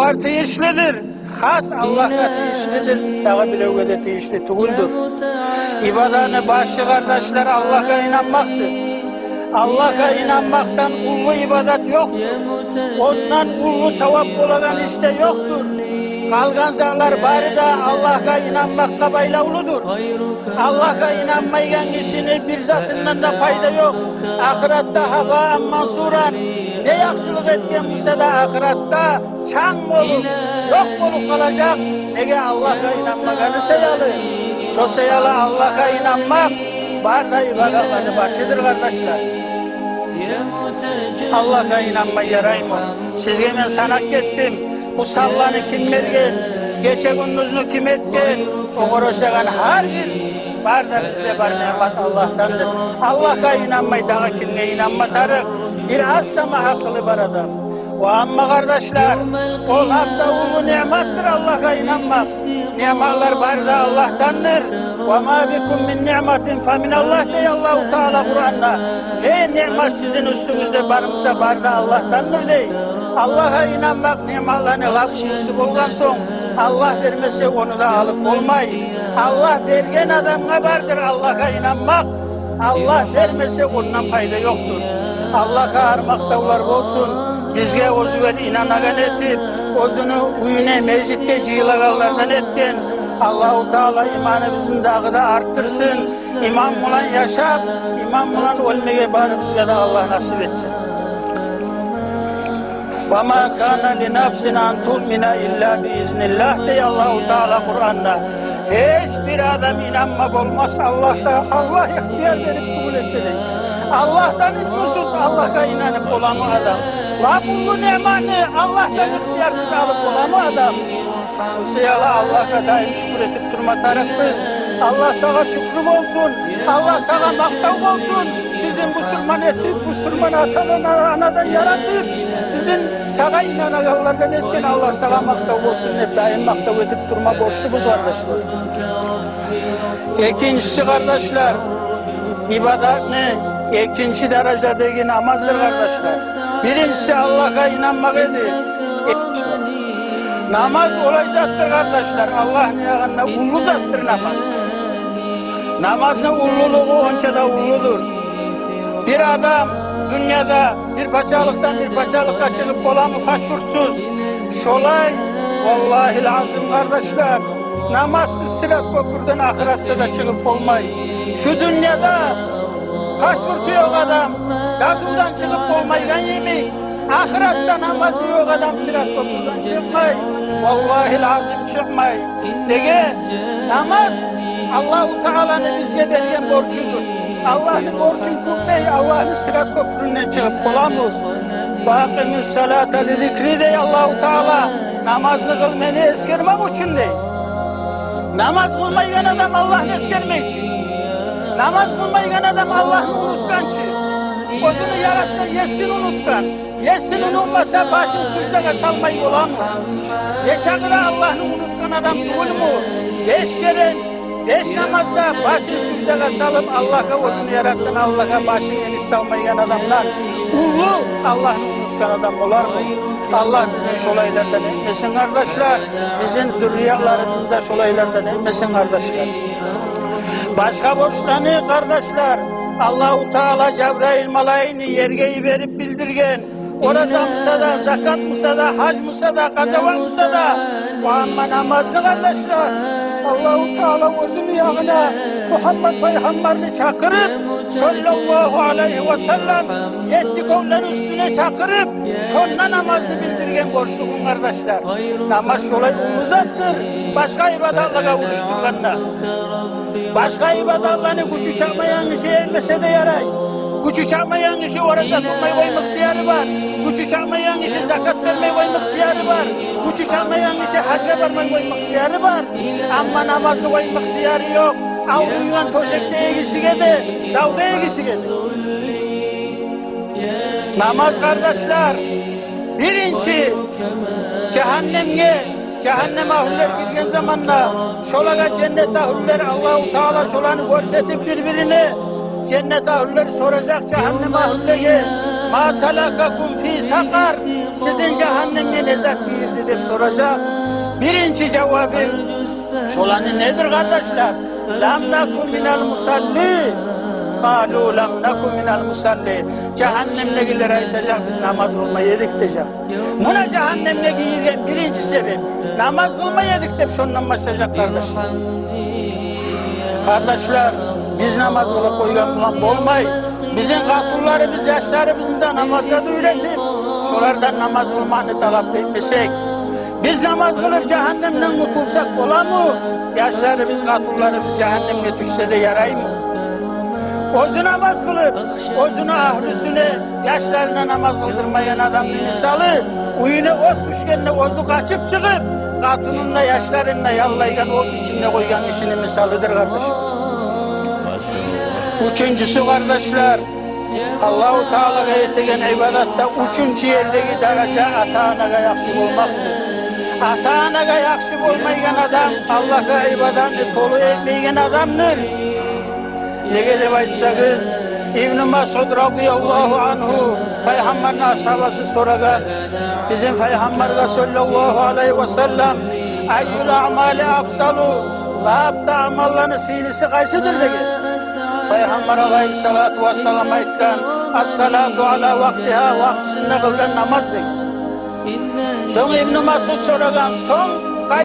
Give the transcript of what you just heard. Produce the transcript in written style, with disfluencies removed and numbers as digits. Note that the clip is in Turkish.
Bular teyişlidir. Has Allah'a teyişlidir. Dağı bilevge de teyişli tuğuldur. İbadanın başı kardeşler Allah'a inanmaktır. Allah'a inanmaktan kullu ibadet yoktur. Ondan kullu sevap olan işte yoktur. Kalgan zağlar bari de Allah'a inanmakta baylavludur. Allah'a inanmayan kişinin bir zatından da fayda yok. Ahirette hava mansuran. Ne yakşılık etken bilse de ahirette çan olur, yok olup kalacak. Nege Allah'a inanmakanı seyalı. Şu seyalı Allah'a inanmak var da ibadetleri başıdır kardeşler. Allah'a inanmayı yarayım o. Sizge ben sanak ettim. Bu sallanı kim vergen, geçe gündüzünü kim etken, o koroşagan her bir var da bizde var nimet Allah'tandır. Allah'a inanmayı daha kimle inanmatarık. Bir az sama hakkılı var adam. O amma kardeşler, o hatta ulu nimettir Allah'a inanmak. Nimetler var da Allah'tandır. وَمَا بِكُمْ مِنْ نِعْمَةٍ فَمِنَ اللّٰهِ diye Allah-u Teala Kur'an'da. Ne nimet sizin üstünüzde varsa var da Allah'tandır değil. Allah'a inanmak nimetlerini lafzısı bulgan son Allah vermese onu da alıp olmay. Allah vergen adamına vardır Allah'a inanmak. Allah vermese ondan fayda yoktur. Allah'a armakta ular olsun. Bizge ozu ver inanagan etip, ozunu uyune mezitke cihilagalardan etken, Allah-u Teala imanı bizim dağıda arttırsın. İman bulan yaşap, iman bulan ölmeye bari bizge de Allah nasip etsin. وَمَا كَانَ لِنَفْسِنَا أَنْ تُؤْمِنَ إِلَّا بِإِذْنِ اللّٰهِ diye Allah-u Teala Kur'an'da. Hiçbir adam inanmak olmaz Allah'ta. Allah ihtiyar verip kabul etsin. Allah'tan iflusuz Allah'a inanıp olan o adam. Rabbullu nimanı Allah'tan ihtiyarsız alıp olan o adam. Sosyalı Allah'a daim şükür etip durma tarafımız. Allah sana şükrüm olsun. Allah sana maktav olsun. Bizim Müslüman etip, Müslüman anadan yaratıp, bizim sana inananlardan etken Allah sana maktav olsun. Hep daim maktav edip durma borçluyuz kardeşler. İkincisi kardeşler, ibadetini ikinci derecedeki namazdır kardeşler. Birincisi Allah'a inanmak edir. Namaz olacaktır kardeşler. Allah'ın yanında ullu zattır namaz. Namazın ulluluğu onca da ulludur. Bir adam dünyada bir paçalıktan bir paçalıkta çıkıp olamı paşpursuz. Şolay, vallahi lazım kardeşler. Namazsız sırat köprüden ahirette de çıkıp olmayı. Şu dünyada paşpurtu yok adam, gazından çıkıp olmaygan yemeği. Ahirette namazı yok adam sırat köprüden çıkmayı. Vallahi lazım çıkmayı. Nege? Namaz Allah-u Teala'nın bizge vergen borcudur. Allah'ın borcun kubbeyi Allah'ın sırat köpründen çıkıp olamaz. وَاقِمُ السَّلَاةَ لِذِكْرِ diye Allah-u Teala namazını kılmayı eskermek için değil. Namaz kılmayan adam Allah'ını eskermek için. Namaz kılmayan adam Allah'ını unutkan için. Gözünü yarattı, yesin unutkan. Yesin unutmasa başın süzdene salmayı olan mı? Geçakıra Allah'ını unutkan adam değil mu? 5 kere, 5 namazda başın süzdene salıp Allah'a gözünü yarattın, Allah'a başını yeni salmayan adamlar. Ulu Allah'ını unutkan adam olar mı? Allah bizim şolaylardan etmesin kardeşler. Bizim zürriyatlarımızı da şolaylardan etmesin kardeşler. Başka borçlarını kardeşler, Allah-u Teala Cebrail malayini yergeyi verip bildirgen, oraza mısa da, zakat mısa da, hac mısa da, kazavan mısa da, o amma namazlı kardeşler, Allah-u Teala özünü yağına Muhammed Peygamberini çakırıp, sallallahu aleyhi ve sellem, 7 kavlerin üstüne çakırıp, sonra namazını bildirgen borçluğun kardeşler. Namaz şolay uzattır, başka ibadetlerle vuruşturganlar. Başka ibadetlerini gücü çakmayan kişi elmese de yaray. Gücü çakmayan kişi orada tutmayı koyma ihtiyarı var. Gücü çakmayan kişi zakat vermeyi koyma ihtiyarı var. Gücü çakmayan kişi hacca vermeyi koyma ihtiyarı var. Ama namazı koyma ihtiyarı yok. Avruyan toşekte ilgisi gedi, davda ilgisi gedi. Namaz kardeşler, birinci cehennem ahüller girgen zamanla şolaga cennet ahüller Allah-u Teala şolanı görsetip birbirini cennet ahülleri soracak cehennem ahülleri Ma salakakum fi sakar, sizin cehennemde ne zat girdi deb soracak. Birinci cevabı, şolanı nedir kardeşler? Lam nakum minel musalli. Kalu lam nakum minel musalli. Cehennemdekiler aytacak, biz namaz kılmayıdık diyecek. Buna cehennemdeki yirgen birinci sebep, namaz kılmayıdık deyip şundan başlayacak kardeşler. Kardeşler, biz namaz kılıp koygan bulan olmay. Bizim katullarımız, yaşlarımızın da namazda öğretip, şolardan namaz kılmanı talep etmesek, biz namaz kılıp cehennemden kurtulsak ola mı? Yaşlarımız, katullarımız cehennemle düşse de yaray mı? Ozu namaz kılıp, ozunu ahlüsüne, yaşlarına namaz kıldırmayan adamın misali, uyuna ot düşkenine ozu kaçıp çıkıp, katununla, yaşlarınla yallaygan, o içinde koygan işinin misalıdır kardeşim. Üçüncüsü kardeşler, Allah-u Teala'ya ettiğin ibadatta üçüncü yerdeki derece ata-anaga yakşıp olmaktır. Ata-anaga yakşıp olmayan adam, Allah'a ibadatını tolu etmeyen adamdır. Nege de başlayacağız? İbn-i Mas'ud radıyallahu anhu, Peygamber'in ashabası soraga, bizim Peygamber'e sallallahu aleyhi ve sellem, Eyyül a'mali afsalu, labda amallarının sinisi kaysıdır dedi. Peygamber aleyhissalatu vesselam aytkan, as-salatu ala vaktiha, vaktisinde kıldan namaz dedi. Son İbn-i Mas'ud soragan, son